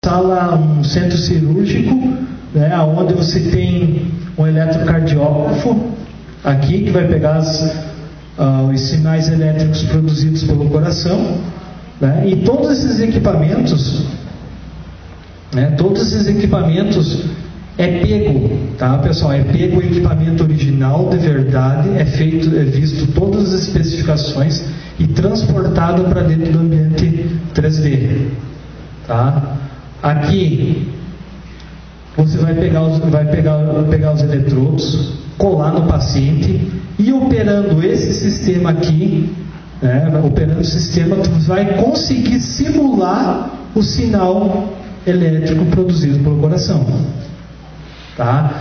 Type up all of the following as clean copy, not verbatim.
sala, um centro cirúrgico, né, onde você tem um eletrocardiógrafo aqui, que vai pegar os sinais elétricos produzidos pelo coração, né, e todos esses equipamentos, é pego, tá, pessoal? É pego o equipamento original de verdade, é visto todas as especificações e transportado para dentro do ambiente 3D, tá? Aqui você vai pegar os eletrodos, colar no paciente e operando esse sistema aqui, operando o sistema, tu vai conseguir simular o sinal elétrico produzido pelo coração. Tá?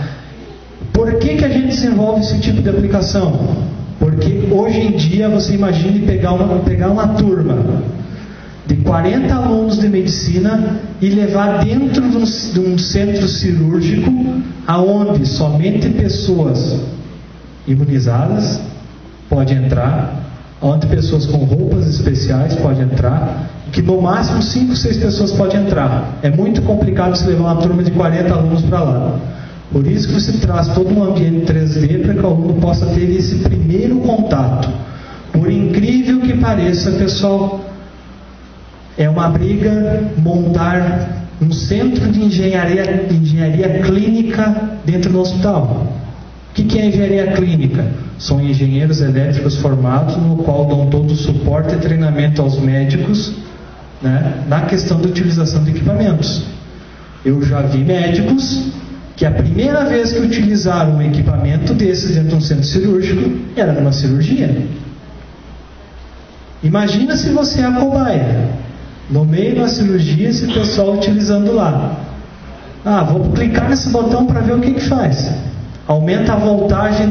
Por que a gente desenvolve esse tipo de aplicação? Porque hoje em dia você imagine pegar uma turma de 40 alunos de medicina e levar dentro de um centro cirúrgico aonde somente pessoas imunizadas podem entrar, onde pessoas com roupas especiais podem entrar, que no máximo 5, 6 pessoas podem entrar. É muito complicado você levar uma turma de 40 alunos para lá. Por isso que você traz todo um ambiente 3D para que o aluno possa ter esse primeiro contato. Por incrível que pareça, pessoal, é uma briga montar um centro de engenharia clínica dentro do hospital. O que é engenharia clínica? São engenheiros elétricos formados, no qual dão todo o suporte e treinamento aos médicos, né, na questão da utilização de equipamentos. Eu já vi médicos que a primeira vez que utilizaram um equipamento desses dentro de um centro cirúrgico era numa cirurgia. Imagina se você é a cobaia, no meio da cirurgia, esse pessoal utilizando lá. Vou clicar nesse botão para ver o que faz. Aumenta a voltagem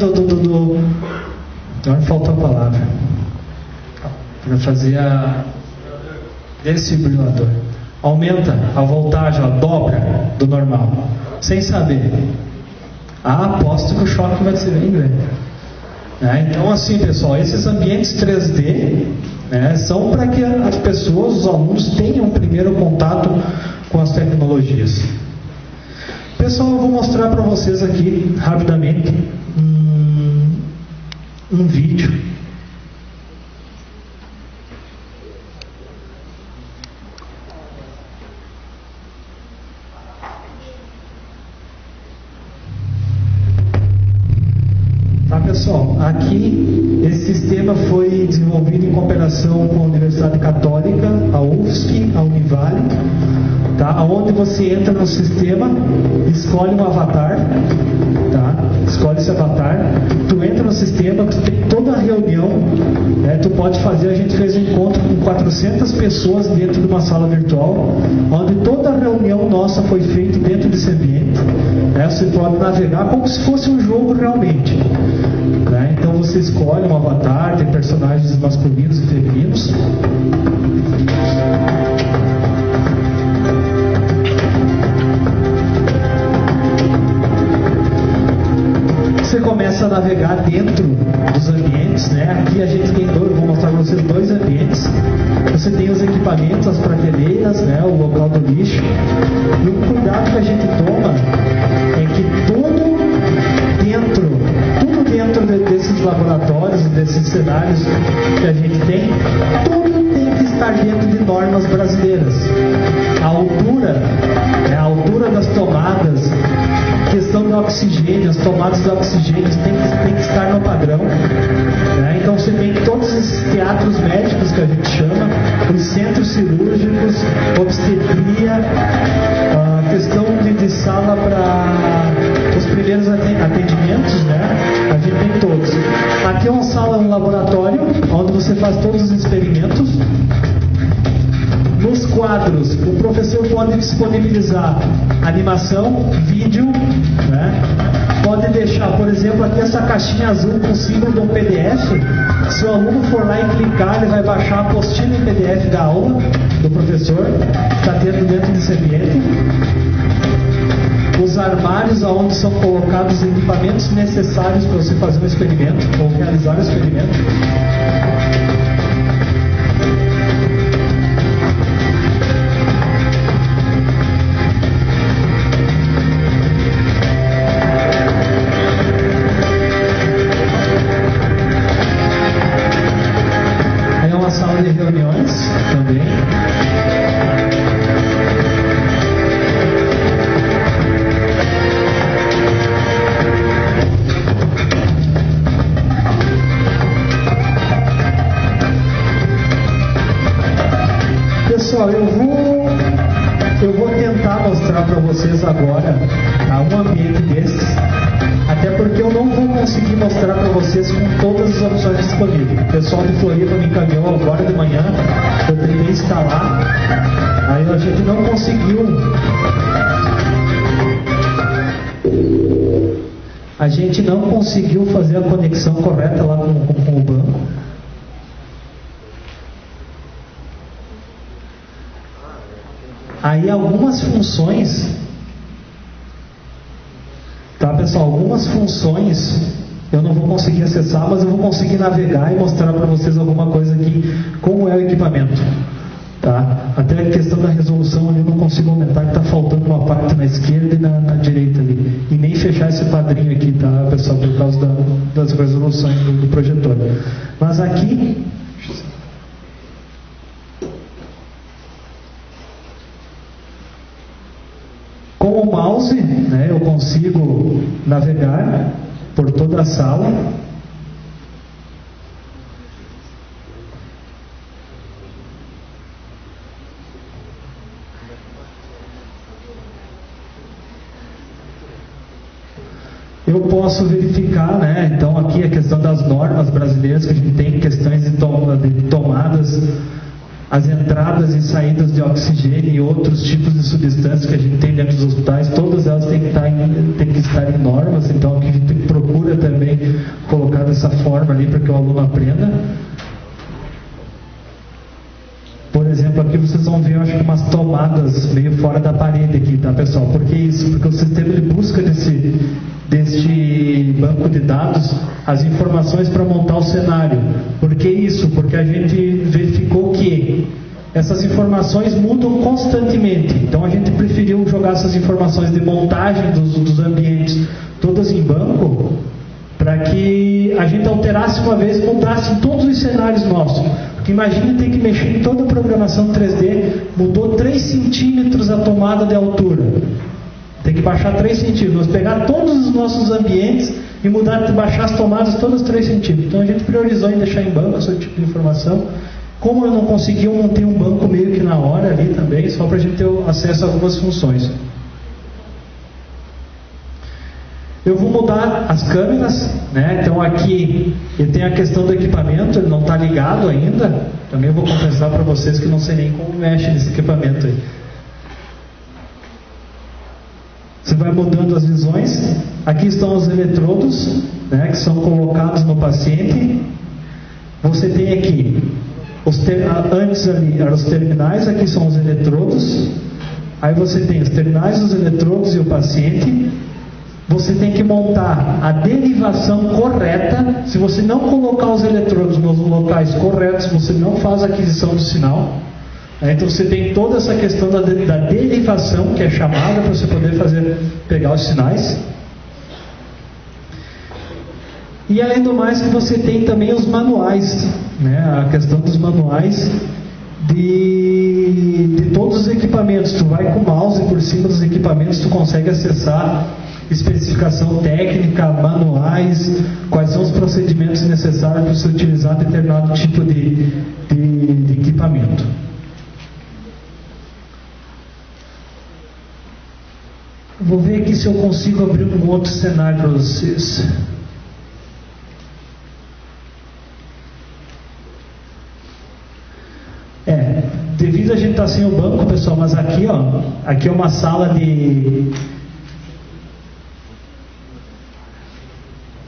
Não faltou a palavra. Para fazer a desfibrilador. Aumenta a voltagem, dobra do normal. Sem saber. Aposto que o choque vai ser bem grande. Então, assim, pessoal, esses ambientes 3D, são para que as pessoas, os alunos, tenham um primeiro contato com as tecnologias. Pessoal, eu vou mostrar para vocês aqui, rapidamente, um vídeo. Tá, pessoal? Aqui, esse sistema foi desenvolvido em cooperação com a Universidade Católica, a UFSC, a Univale, tá? Onde você entra no sistema, escolhe um avatar, tá? Escolhe esse avatar, tu entra no sistema, tu tem toda a reunião, tu pode fazer, a gente fez um encontro com 400 pessoas dentro de uma sala virtual, onde toda a reunião nossa foi feita dentro desse ambiente, você pode navegar como se fosse um jogo realmente. Então você escolhe um avatar, tem personagens masculinos e femininos. Você começa a navegar dentro dos ambientes, Aqui a gente tem vou mostrar para vocês 2 ambientes. Você tem os equipamentos, as prateleiras, o local do lixo. E o cuidado que a gente toma é que tudo dentro desses laboratórios, desses cenários que a gente tem, tudo tem que estar dentro de normas brasileiras. A altura das tomadas, questão do oxigênio, as tomadas de oxigênio tem que estar no padrão. Então você tem todos esses teatros médicos que a gente chama, os centros cirúrgicos, obstetria, a questão de sala para os primeiros atendimentos, a gente tem todos. Aqui é uma sala, um laboratório, onde você faz todos os experimentos. Nos quadros, o professor pode disponibilizar animação, vídeo, pode deixar, por exemplo, aqui essa caixinha azul com o símbolo de um PDF. Se o aluno for lá e clicar, ele vai baixar a apostila em PDF da aula do professor, que está dentro desse ambiente. Os armários onde são colocados os equipamentos necessários para você fazer um experimento ou realizar um experimento. reuniões também. Pessoal, eu vou tentar mostrar para vocês agora um ambiente desses, até porque eu não vou conseguir mostrar para vocês com todas as opções disponíveis. O pessoal de Floripa me encaminhou agora de manhã, eu tentei instalar, aí a gente não conseguiu. A gente não conseguiu fazer a conexão correta lá com o banco. Aí algumas funções, tá pessoal, algumas funções eu não vou conseguir acessar, mas eu vou conseguir navegar e mostrar para vocês alguma coisa aqui, como é o equipamento, tá? Até a questão da resolução ali eu não consigo aumentar, que está faltando uma parte na esquerda e na direita ali, e nem fechar esse padrinho aqui, tá pessoal, por causa das resoluções do projetor. Mas aqui com o mouse, né, eu consigo navegar por toda a sala. Eu posso verificar, né, então aqui a questão das normas brasileiras, que a gente tem questões de tomadas, as entradas e saídas de oxigênio e outros tipos de substâncias que a gente tem dentro dos hospitais, todas elas têm que estar em normas, então aqui a gente procura também colocar dessa forma ali para que o aluno aprenda. Por exemplo, aqui vocês vão ver, eu acho que umas tomadas meio fora da parede aqui, tá pessoal? Por que isso? Porque o sistema de busca deste banco de dados as informações para montar o cenário. Por que isso? Porque a gente verificou que essas informações mudam constantemente. Então a gente preferiu jogar essas informações de montagem dos ambientes todas em banco, para que a gente alterasse uma vez e mudasse todos os cenários nossos. Porque imagine ter que mexer em toda a programação 3D, mudou 3 centímetros a tomada de altura. Tem que baixar 3 centímetros. Pegar todos os nossos ambientes e baixar as tomadas todas 3 centímetros. Então a gente priorizou em deixar em banco esse tipo de informação. Como eu não consegui, eu montei um banco meio que na hora ali também, só para a gente ter acesso a algumas funções. Eu vou mudar as câmeras, né? Então aqui ele tem a questão do equipamento, ele não está ligado ainda. Também eu vou confessar para vocês que não sei nem como mexe nesse equipamento aí. Você vai mudando as visões. Aqui estão os eletrodos, né, que são colocados no paciente. Você tem aqui antes ali eram os terminais, aqui são os eletrodos. Aí você tem os terminais, os eletrodos e o paciente. Você tem que montar a derivação correta. Se você não colocar os eletrodos nos locais corretos, você não faz a aquisição do sinal. Então você tem toda essa questão da derivação, que é chamada para você poder pegar os sinais. E além do mais, que você tem também os manuais, né? A questão dos manuais de todos os equipamentos. Tu vai com o mouse por cima dos equipamentos, tu consegue acessar especificação técnica, manuais, quais são os procedimentos necessários para você utilizar determinado tipo de equipamento. Vou ver aqui se eu consigo abrir um outro cenário para vocês. Devido a gente estar sem o banco, pessoal, mas aqui, ó, aqui é uma sala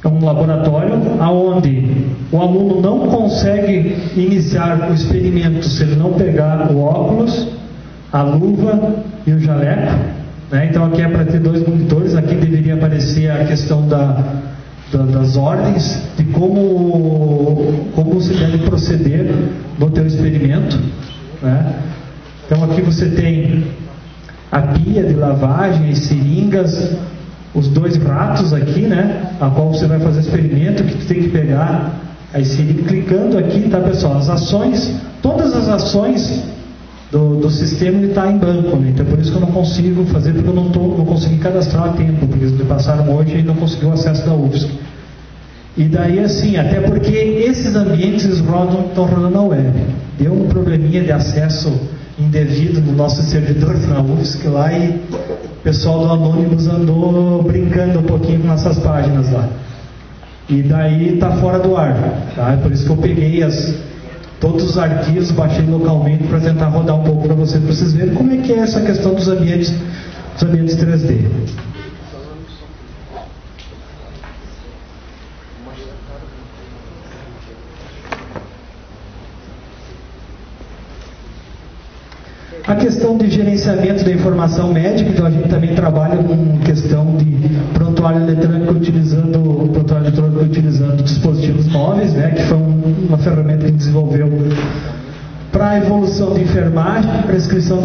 é um laboratório onde o aluno não consegue iniciar o experimento se ele não pegar o óculos, a luva e o jaleco, né? Então aqui é para ter 2 monitores. Aqui deveria aparecer a questão das ordens de como você deve proceder no teu experimento, né? Então aqui você tem a pia de lavagem e seringas, os 2 ratos aqui, né, a qual você vai fazer experimento, que tu tem que pegar Aí seria clicando aqui, tá, pessoal? As ações, todas as ações do sistema ele está em branco, né? Então por isso que eu não consigo fazer, porque eu não consegui cadastrar a tempo, porque eles me passaram hoje e não conseguiu o acesso da UFSC. E daí assim, até porque esses ambientes estão rodando na web. Deu um probleminha de acesso indevido no nosso servidor na UFSC lá e o pessoal do Anonymous andou brincando um pouquinho com essas páginas lá. E daí está fora do ar, tá? Por isso que eu peguei todos os arquivos, baixei localmente para tentar rodar um pouco para vocês verem como é que é essa questão dos ambientes 3D. A questão de gerenciamento da informação médica, então a gente também trabalha com questão de prontuário eletrônico utilizando dispositivos móveis, né, que foi uma ferramenta que a gente desenvolveu para a evolução de enfermagem, prescrição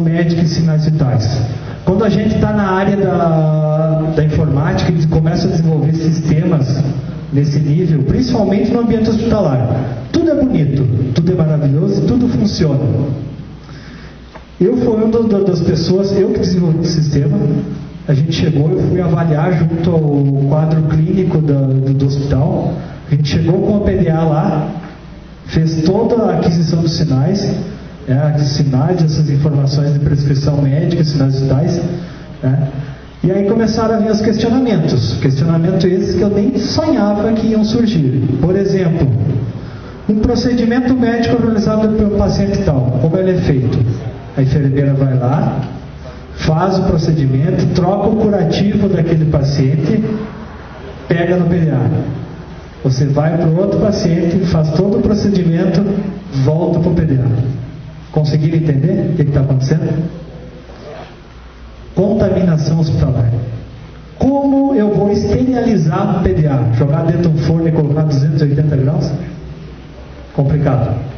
médica e sinais vitais. Quando a gente está na área da informática e começa a desenvolver sistemas nesse nível, principalmente no ambiente hospitalar, tudo é bonito, tudo é maravilhoso, tudo funciona. Eu fui uma das pessoas, eu que desenvolvi o sistema. A gente chegou, eu fui avaliar junto ao quadro clínico do hospital. A gente chegou com a PDA lá, fez toda a aquisição dos sinais, essas informações de prescrição médica, sinais vitais, né? E aí começaram a vir os questionamentos esses que eu nem sonhava que iam surgir. Por exemplo, um procedimento médico realizado pelo paciente tal, como ele é feito? A enfermeira vai lá, faz o procedimento, troca o curativo daquele paciente, pega no PDA. Você vai para o outro paciente, faz todo o procedimento, volta para o PDA. Conseguiram entender o que está acontecendo? Contaminação hospitalar. Como eu vou esterilizar um PDA? Jogar dentro de um forno e colocar 280 graus? Complicado.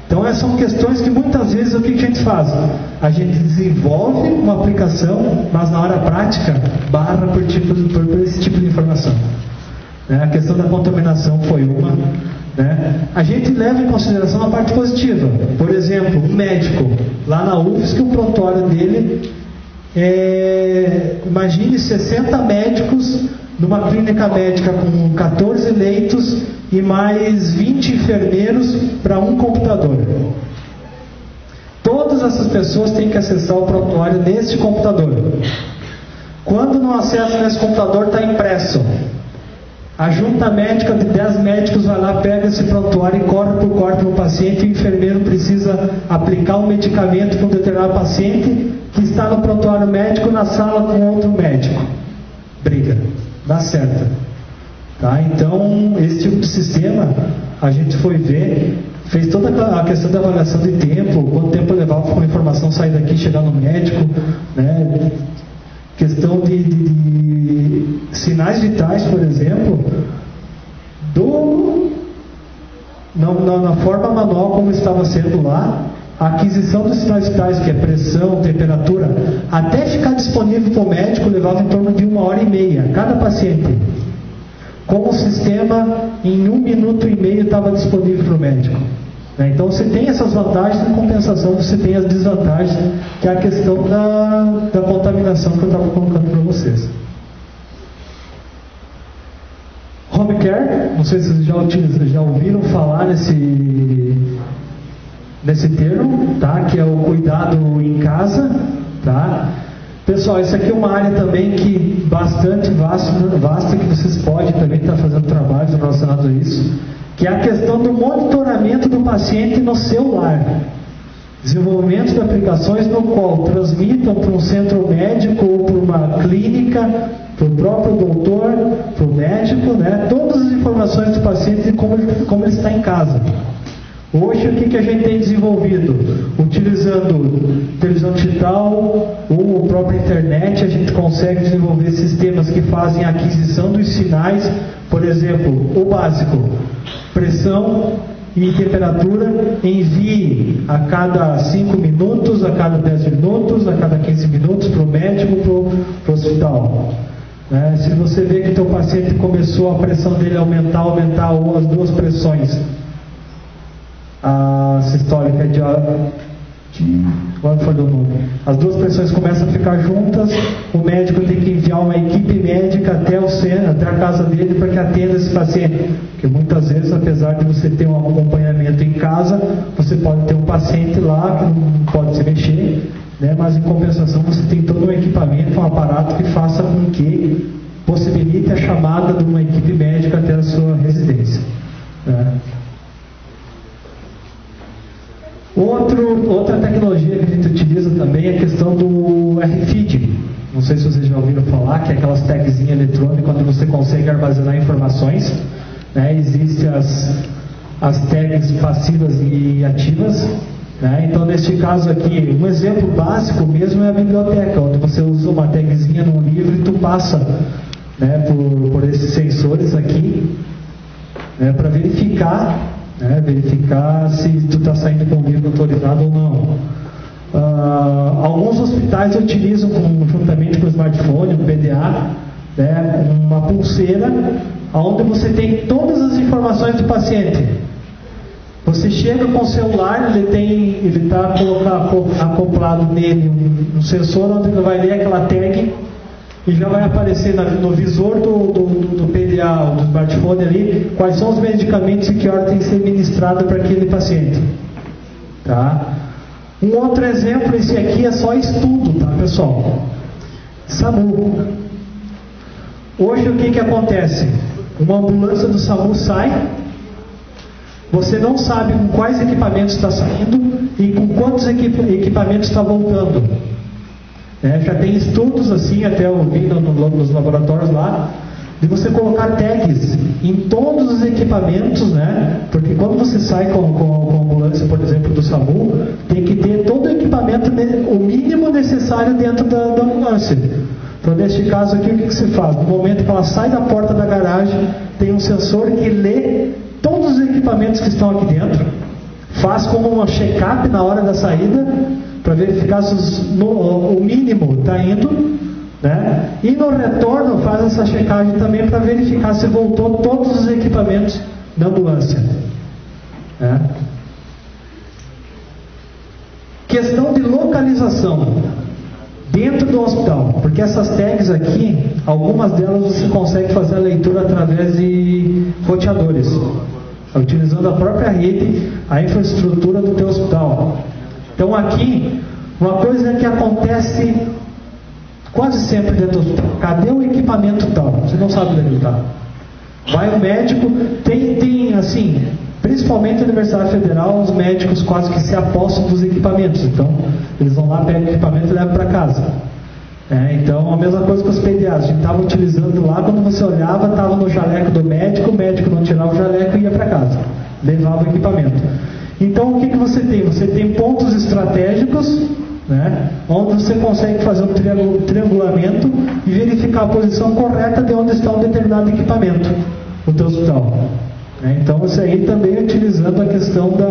Então essas são questões que muitas vezes o que a gente faz? A gente desenvolve uma aplicação, mas na hora prática barra por esse tipo de informação. A questão da contaminação foi uma. A gente leva em consideração a parte positiva. Por exemplo, um médico lá na UFSC, o prontuário dele imagine 60 médicos numa clínica médica com 14 leitos e mais 20 enfermeiros para um computador. Todas essas pessoas têm que acessar o prontuário neste computador. Quando não acessa nesse computador, está impresso. A junta médica de 10 médicos vai lá, pega esse prontuário e corre por corte no paciente. E o enfermeiro precisa aplicar um medicamento para um determinado paciente que está no prontuário médico na sala com outro médico. Briga, dá certo. Tá? Então, esse tipo de sistema, a gente foi ver, fez toda a questão da avaliação de tempo, quanto tempo levava para uma informação sair daqui e chegar no médico, né? Questão de sinais vitais, por exemplo, na forma manual como estava sendo lá, a aquisição dos sinais vitais, que é pressão, temperatura, até ficar disponível para o médico levava em torno de 1h30 cada paciente. Com o sistema, em 1 minuto e meio estava disponível para o médico. Então você tem essas vantagens, em compensação você tem as desvantagens, que é a questão da contaminação que eu estava colocando para vocês. Home care, não sei se vocês já ouviram falar nesse termo, tá? Que é o cuidado em casa, tá? Pessoal, isso aqui é uma área também que bastante vasta, que vocês podem também estar fazendo trabalhos relacionados a isso, que é a questão do monitoramento do paciente no seu lar. Desenvolvimento de aplicações no qual transmitam para um centro médico ou para uma clínica, para o próprio doutor, para o médico, né, todas as informações do paciente e como ele está em casa. Hoje, o que a gente tem desenvolvido? Utilizando televisão digital ou a própria internet, a gente consegue desenvolver sistemas que fazem a aquisição dos sinais. Por exemplo, o básico, pressão e temperatura, envie a cada 5 minutos, a cada 10 minutos, a cada 15 minutos para o médico, para o hospital. Se você vê que teu paciente começou a pressão dele aumentar ou as duas pressões, a sistólica qual foi o nome? As duas pressões começam a ficar juntas, o médico tem que enviar uma equipe médica até a casa dele para que atenda esse paciente. Porque muitas vezes, apesar de você ter um acompanhamento em casa, você pode ter um paciente lá que não pode se mexer, mas em compensação você tem todo um equipamento, um aparato que faça com que possibilite a chamada de uma equipe médica até a sua residência. Outra tecnologia que a gente utiliza também é a questão do RFID. Não sei se vocês já ouviram falar, que é aquelas tagzinhas eletrônicas onde você consegue armazenar informações. Existem as tags passivas e ativas. Então, neste caso aqui, um exemplo básico mesmo é a biblioteca, onde você usa uma tagzinha num livro e tu passa por esses sensores aqui para verificar se tu está saindo com o livro autorizado ou não. Alguns hospitais utilizam juntamente com o smartphone, o PDA, uma pulseira onde você tem todas as informações do paciente. Você chega com o celular, ele está acoplado nele um sensor onde ele vai ler aquela tag e já vai aparecer no visor do PDA ou do smartphone ali quais são os medicamentos e que hora tem que ser ministrado para aquele paciente. Um outro exemplo, esse aqui é só estudo, pessoal? SAMU. Hoje o que acontece? Uma ambulância do SAMU sai, você não sabe com quais equipamentos está saindo e com quantos equipamentos está voltando. Já tem estudos assim, até eu vi nos laboratórios lá, de você colocar tags em todos os equipamentos, porque quando você sai com a ambulância, por exemplo, do SAMU, tem que ter todo o equipamento, o mínimo necessário dentro da ambulância. Então, neste caso aqui, o que se faz? No momento que ela sai da porta da garagem, tem um sensor que lê todos os equipamentos que estão aqui dentro, faz como uma check-up na hora da saída, para verificar se o mínimo está indo, e no retorno faz essa checagem também para verificar se voltou todos os equipamentos da ambulância. Questão de localização dentro do hospital, porque essas tags aqui, algumas delas você consegue fazer a leitura através de roteadores, utilizando a própria rede, a infraestrutura do teu hospital. Então aqui, uma coisa que acontece quase sempre dentro do hospital: cadê o equipamento tal? Você não sabe onde ele está. Vai o médico, tem assim, principalmente na Universidade Federal, os médicos quase que se apossam dos equipamentos. Então, eles vão lá, pegam o equipamento e levam para casa. Então, a mesma coisa com os PDAs. A gente estava utilizando lá, quando você olhava, estava no jaleco do médico, o médico não tirava o jaleco e ia para casa. Levava o equipamento. Então, o que você tem? Você tem pontos estratégicos, onde você consegue fazer um triangulamento e verificar a posição correta de onde está um determinado equipamento no teu hospital. Então, isso aí também utilizando a questão do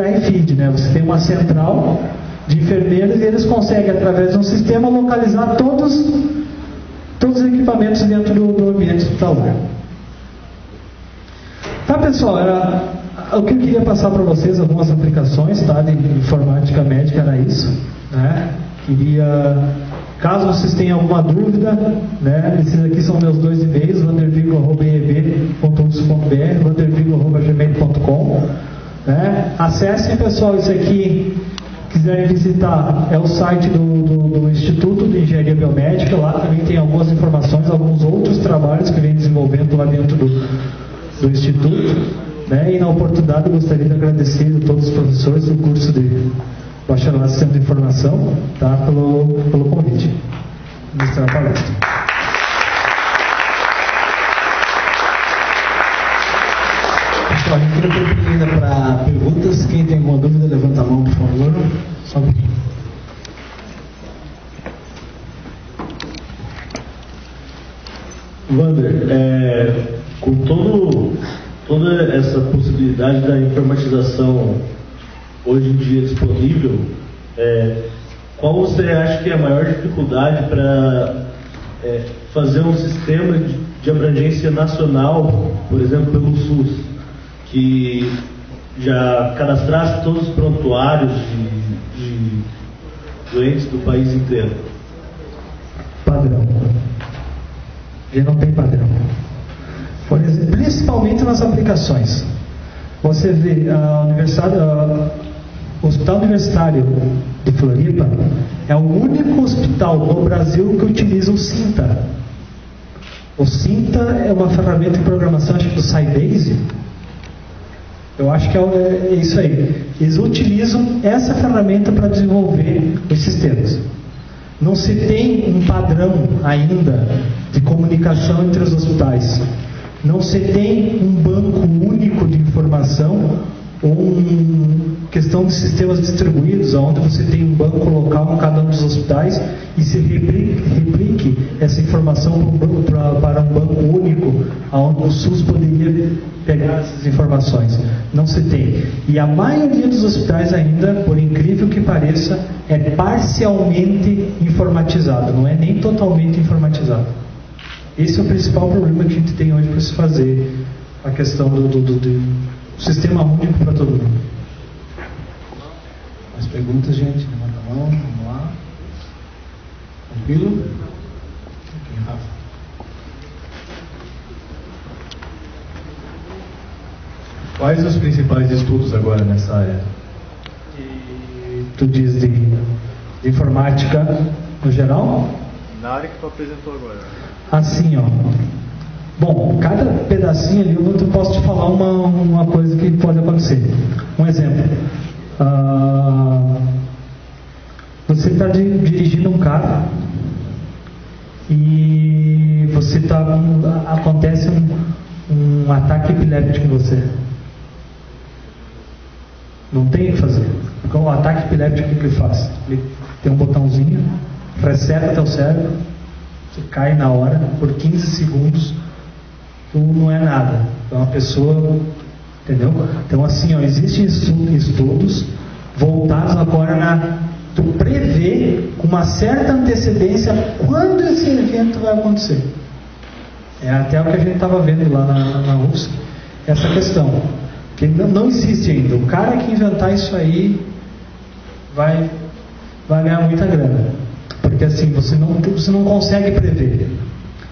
RFID, Você tem uma central de enfermeiros e eles conseguem, através de um sistema, localizar todos os equipamentos dentro do ambiente hospitalar. Pessoal, o que eu queria passar para vocês, algumas aplicações de informática médica, era isso. Caso vocês tenham alguma dúvida, esses aqui são meus 2 e-mails, vandervigo@eb.ufsc.br, vandervigo@gmail.com. Acessem, pessoal, isso aqui, quiserem visitar, é o site do Instituto de Engenharia Biomédica. Lá também tem algumas informações, alguns outros trabalhos que vem desenvolvendo lá dentro do Instituto. E na oportunidade eu gostaria de agradecer a todos os professores do curso de Bacharelado em Sistema de Informação, pelo convite. Ministrar a palestra. Pessoal, a gente tem um tempo ainda para perguntas. Quem tem alguma dúvida, levanta a mão, por favor. Só um pouquinho. Wander, com toda essa possibilidade da informatização hoje em dia disponível, qual você acha que é a maior dificuldade para fazer um sistema de abrangência nacional, por exemplo, pelo SUS, que já cadastrasse todos os prontuários de doentes do país inteiro? Padrão. Ele não tem padrão. Por exemplo, principalmente nas aplicações. Você vê o Hospital Universitário de Floripa é o único hospital no Brasil que utiliza o Cinta. O Cinta é uma ferramenta de programação, acho que do Sybase. Eu acho que é isso aí. Eles utilizam essa ferramenta para desenvolver os sistemas. Não se tem um padrão ainda de comunicação entre os hospitais. Não se tem um banco único de informação ou uma questão de sistemas distribuídos, onde você tem um banco local em cada um dos hospitais e se replique essa informação para um banco único, onde o SUS poderia pegar essas informações. Não se tem. E a maioria dos hospitais ainda, por incrível que pareça, é parcialmente informatizado, não é nem totalmente informatizado. Esse é o principal problema que a gente tem hoje para se fazer a questão do sistema único para todo mundo. Mais perguntas, gente? Levanta a mão, vamos lá. Tranquilo? Ok, Rafa. Quais os principais estudos agora nessa área? Tu diz de informática no geral? Na área que tu apresentou agora. Assim, ó. Bom, cada pedacinho ali eu posso te falar uma coisa que pode acontecer. Um exemplo. Você está dirigindo um carro e acontece um ataque epiléptico em você. Não tem o que fazer. Porque o ataque epiléptico, o que ele faz? Ele tem um botãozinho, reseta teu cérebro, você cai na hora, por 15 segundos, tu não é nada. É uma pessoa, entendeu? Então assim, ó, existem estudos voltados agora tu prever com uma certa antecedência quando esse evento vai acontecer. É até o que a gente estava vendo lá na UFSC, essa questão. Que não existe ainda. O cara que inventar isso aí vai ganhar muita grana. Porque assim, você não consegue prever.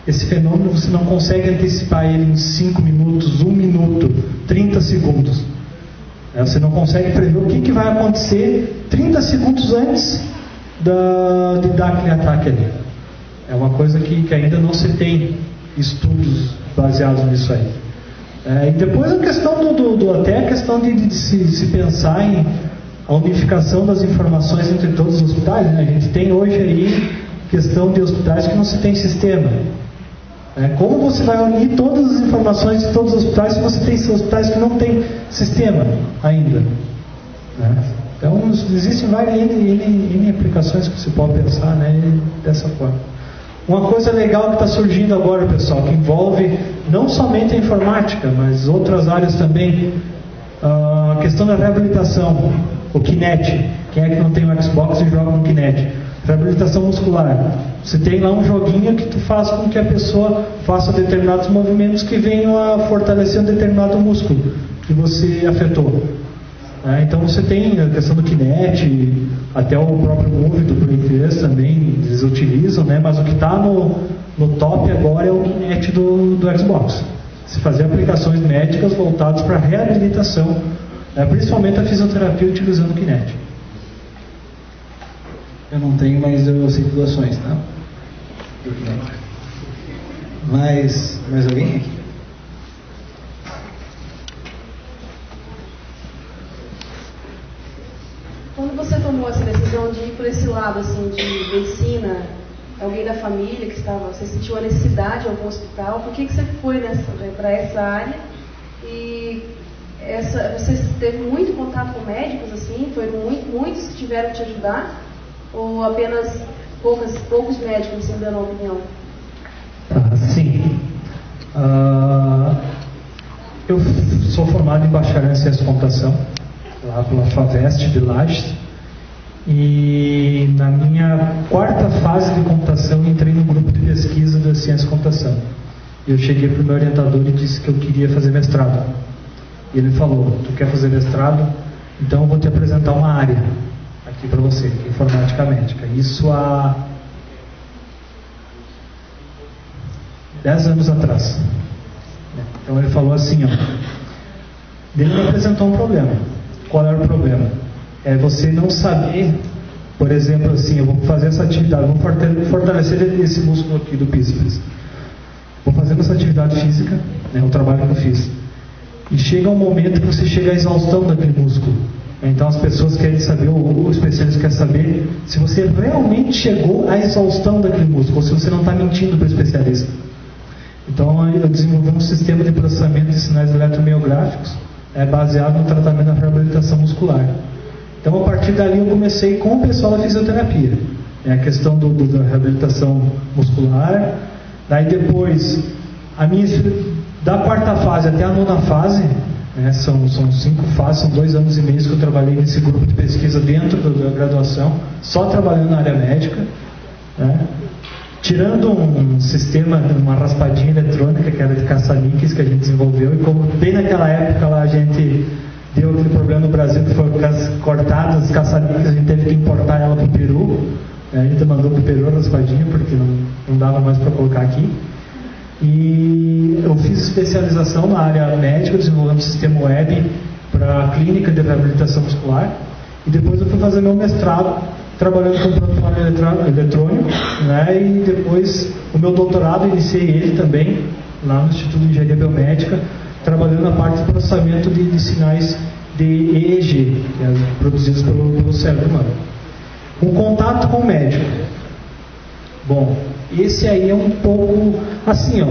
Esse fenômeno você não consegue antecipar ele em 5 minutos, 1 minuto, 30 segundos. Você não consegue prever o que vai acontecer 30 segundos antes de dar aquele ataque ali. É uma coisa que ainda não se tem estudos baseados nisso aí. E depois a questão até a questão de se pensar em a unificação das informações entre todos os hospitais, né? A gente tem hoje aí questão de hospitais que não se tem sistema. Como você vai unir todas as informações de todos os hospitais se você tem hospitais que não tem sistema ainda? Então existem várias N aplicações que você pode pensar, né, dessa forma. Uma coisa legal que está surgindo agora, pessoal, que envolve não somente a informática, mas outras áreas também, a questão da reabilitação, o Kinect. Quem é que não tem um Xbox e joga no Kinect? Reabilitação muscular. Você tem lá um joguinho que tu faz com que a pessoa faça determinados movimentos que venham a fortalecer um determinado músculo que você afetou. Então você tem a questão do Kinect, até o próprio Move do Play 3 também, eles utilizam, né? Mas o que está no top agora é o Kinect do Xbox. Se fazer aplicações médicas voltadas para reabilitação, principalmente a fisioterapia utilizando o Kinect. Eu não tenho, mas eu aceito doações, tá? Do Kinect. Mais alguém aqui? Quando você tomou essa decisão de ir por esse lado assim, de medicina, alguém da família que estava, você sentiu a necessidade de algum hospital, por que você foi para essa área? E você teve muito contato com médicos, assim, foram muitos que tiveram que te ajudar? Ou apenas poucos médicos, assim, dando a opinião? Sim. Eu sou formado em bacharel em ciência da computação, lá pela FAVEST de Lages, e na minha quarta fase de computação entrei no grupo de pesquisa da ciência e computação. Eu cheguei para o meu orientador e disse que eu queria fazer mestrado. E ele falou: tu quer fazer mestrado? Então eu vou te apresentar uma área aqui para você, informática médica. Isso há 10 anos atrás. Então ele falou assim, ó, ele me apresentou um problema. Qual era o problema? É você não saber, por exemplo, assim, eu vou fazer essa atividade, vou fortalecer esse músculo aqui do bíceps. Vou fazer essa atividade física, né, o trabalho que eu fiz. E chega um momento que você chega à exaustão daquele músculo. Então as pessoas querem saber, o especialista quer saber se você realmente chegou à exaustão daquele músculo, ou se você não está mentindo para o especialista. Então eu desenvolvi um sistema de processamento de sinais eletromiográficos baseado no tratamento da reabilitação muscular. Então a partir dali eu comecei com o pessoal da fisioterapia, a questão da reabilitação muscular. Daí depois, da quarta fase até a nona fase, são 5 fases, são 2 anos e meio que eu trabalhei nesse grupo de pesquisa dentro da graduação, só trabalhando na área médica, tirando um sistema, uma raspadinha eletrônica que era de caça-níqueis que a gente desenvolveu, e como bem naquela época lá a gente deu aquele problema no Brasil que foram cortadas as caça-níqueis, a gente teve que importar ela para o Peru, a gente mandou para o Peru a raspadinha porque não dava mais para colocar aqui. E eu fiz especialização na área médica, desenvolvendo um sistema web para a clínica de reabilitação muscular, e depois eu fui fazer meu mestrado trabalhando com prontuário eletrônico, e depois o meu doutorado iniciei ele também lá no Instituto de Engenharia Biomédica, trabalhando na parte de processamento de sinais de EEG, que é produzidos pelo cérebro humano. Um contato com o médico. Bom, esse aí é um pouco assim, ó.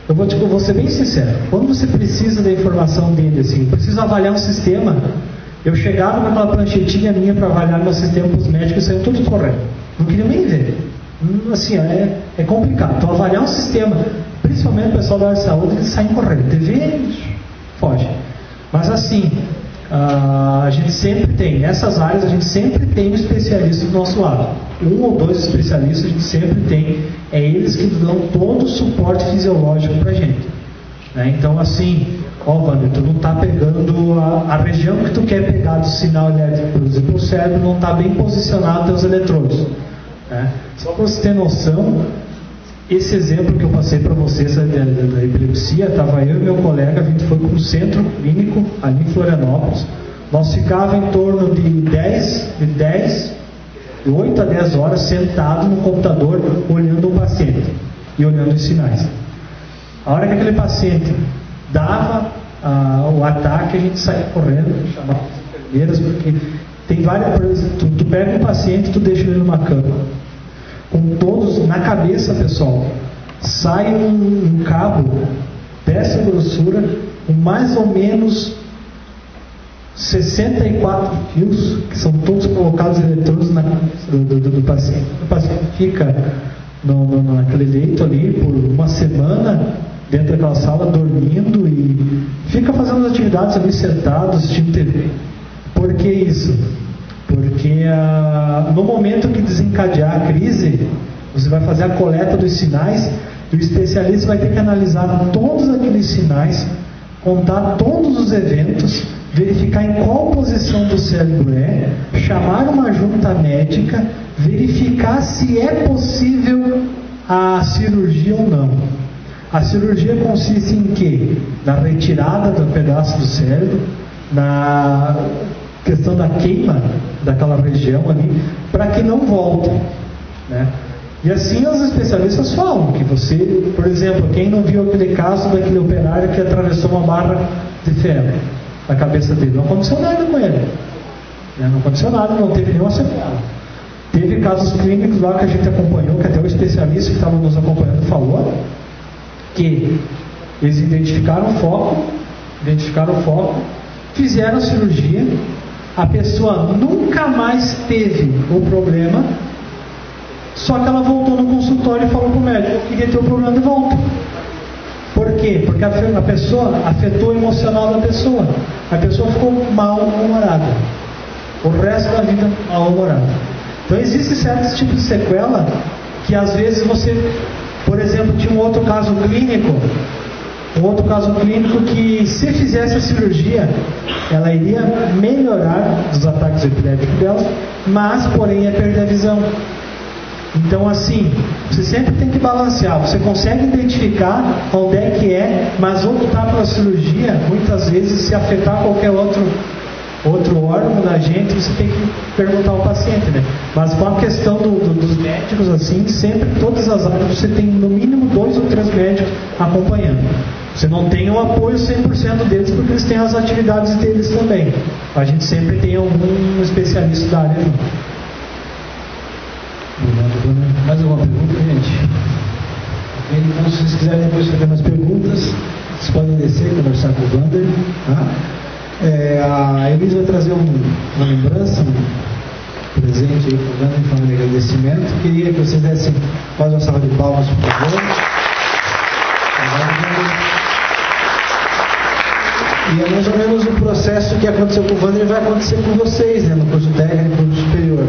Eu vou ser bem sincero. Quando você precisa da informação dele, assim, precisa avaliar um sistema, eu chegava com aquela planchetinha minha para avaliar meu sistema para os médicos e saiam todos correndo. Não queriam nem ver. Assim, ó, é complicado. Então, avaliar um sistema, principalmente o pessoal da área de saúde, eles saem correndo. TV, foge. Mas assim, a gente sempre tem, nessas áreas, a gente sempre tem um especialista do nosso lado. 1 ou 2 especialistas a gente sempre tem. É eles que dão todo o suporte fisiológico para a gente. Então, assim, Wander, tu não está pegando a região que tu quer pegar do sinal elétrico produzido pelo cérebro, não está bem posicionado teus eletrodos. Só para você ter noção, esse exemplo que eu passei para vocês da epilepsia, estava eu e meu colega, a gente foi para um centro clínico ali em Florianópolis. Nós ficávamos em torno de 8 a 10 horas sentado no computador olhando o paciente e olhando os sinais. A hora que aquele paciente dava o ataque, a gente saía correndo, chamava as enfermeiras, porque tem várias coisas. Tu pega um paciente e tu deixa ele numa cama, com todos na cabeça, pessoal, sai um cabo dessa grossura, com mais ou menos 64 fios, que são todos colocados eletrodos na cabeça do paciente. O paciente fica naquele leito ali por uma semana, dentro daquela sala, dormindo, e fica fazendo as atividades ali sentado, assistindo TV. Por que isso? Porque no momento que desencadear a crise, você vai fazer a coleta dos sinais, e o especialista vai ter que analisar todos aqueles sinais, contar todos os eventos, verificar em qual posição do cérebro chamar uma junta médica, verificar se é possível a cirurgia ou não. A cirurgia consiste em quê? Na retirada do pedaço do cérebro, na questão da queima daquela região ali, para que não volte, E assim os especialistas falam que você, por exemplo, quem não viu aquele caso daquele operário que atravessou uma barra de ferro na cabeça dele, não aconteceu nada com ele, não aconteceu nada, não teve nenhuma sequela. Teve casos clínicos lá que a gente acompanhou, que até o especialista que estava nos acompanhando falou, que eles identificaram o foco, fizeram a cirurgia, a pessoa nunca mais teve o problema, só que ela voltou no consultório e falou para o médico: eu queria ter o problema de volta. Por quê? Porque a pessoa afetou o emocional da pessoa. A pessoa ficou mal-humorada. o resto da vida mal-humorado. Então existem certos tipos de sequela que às vezes você, por exemplo, tinha um outro caso clínico que, se fizesse a cirurgia, ela iria melhorar dos ataques epilépticos dela, mas porém ia perder a visão. Então, assim, você sempre tem que balancear. Você consegue identificar onde é que é, mas optar pela cirurgia, muitas vezes, se afetar qualquer outro órgão da gente, você tem que perguntar ao paciente, né? Mas com a questão dos médicos, assim, sempre, todas as áreas, você tem no mínimo 2 ou 3 médicos acompanhando. Você não tem o apoio 100% deles, porque eles têm as atividades deles também. A gente sempre tem algum especialista da área junto. Mais alguma pergunta, gente? Então, se vocês quiserem depois fazer mais perguntas, vocês podem descer e conversar com o Wander. Tá? A Elisa vai trazer uma lembrança, um presente aí para o Wander em forma de agradecimento. Queria que vocês dessem quase uma salva de palmas, por favor. E é mais ou menos o processo que aconteceu com o Wander vai acontecer com vocês, né, no curso técnico, no curso superior.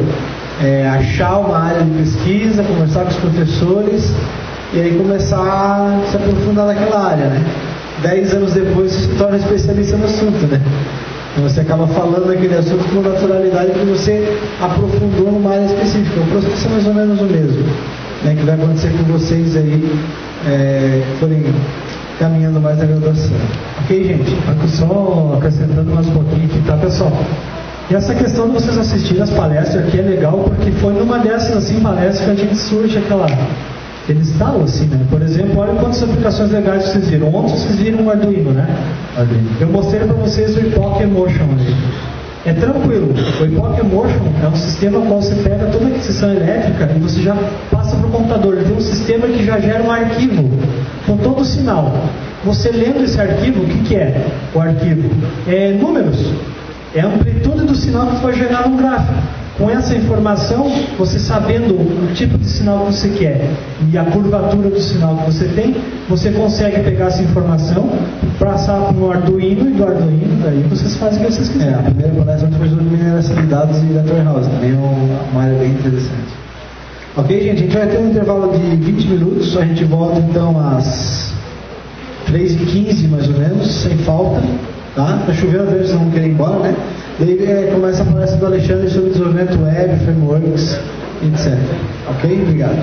Achar uma área de pesquisa, conversar com os professores e aí começar a se aprofundar naquela área, né? 10 anos depois você se torna especialista no assunto, né? Então você acaba falando daquele assunto com naturalidade porque você aprofundou numa área específica. O processo é mais ou menos o mesmo, né, que vai acontecer com vocês aí, forem caminhando mais na graduação. Ok, gente? Só acrescentando mais um pouquinho aqui, tá, pessoal? E essa questão de vocês assistirem as palestras aqui é legal, porque foi numa dessas assim, palestras que a gente surge aquele estalo assim, né? Por exemplo, olha quantas aplicações legais vocês viram. Ontem vocês viram um Arduino, né? Eu mostrei para vocês o Epoch Emotion ali. É tranquilo, o Epoch Emotion é um sistema qual você pega toda a aquisição elétrica e você já passa para o computador. Ele tem um sistema que já gera um arquivo com todo o sinal. Você lendo esse arquivo, o que é o arquivo? É números. É a amplitude do sinal que você vai gerar no gráfico. Com essa informação, você sabendo o tipo de sinal que você quer e a curvatura do sinal que você tem, você consegue pegar essa informação, passar para um Arduino e do Arduino, daí vocês fazem o que vocês quiserem. A primeira palestra foi sobre mineração de dados e data warehouse, também é uma área bem interessante. Ok, gente, a gente vai ter um intervalo de 20 minutos, a gente volta então às 3h15 mais ou menos, sem falta. Tá? Tá chovendo, às vezes vocês vão querer ir embora, né? Daí começa a palestra do Alexandre sobre desenvolvimento web, frameworks, etc. Ok? Obrigado.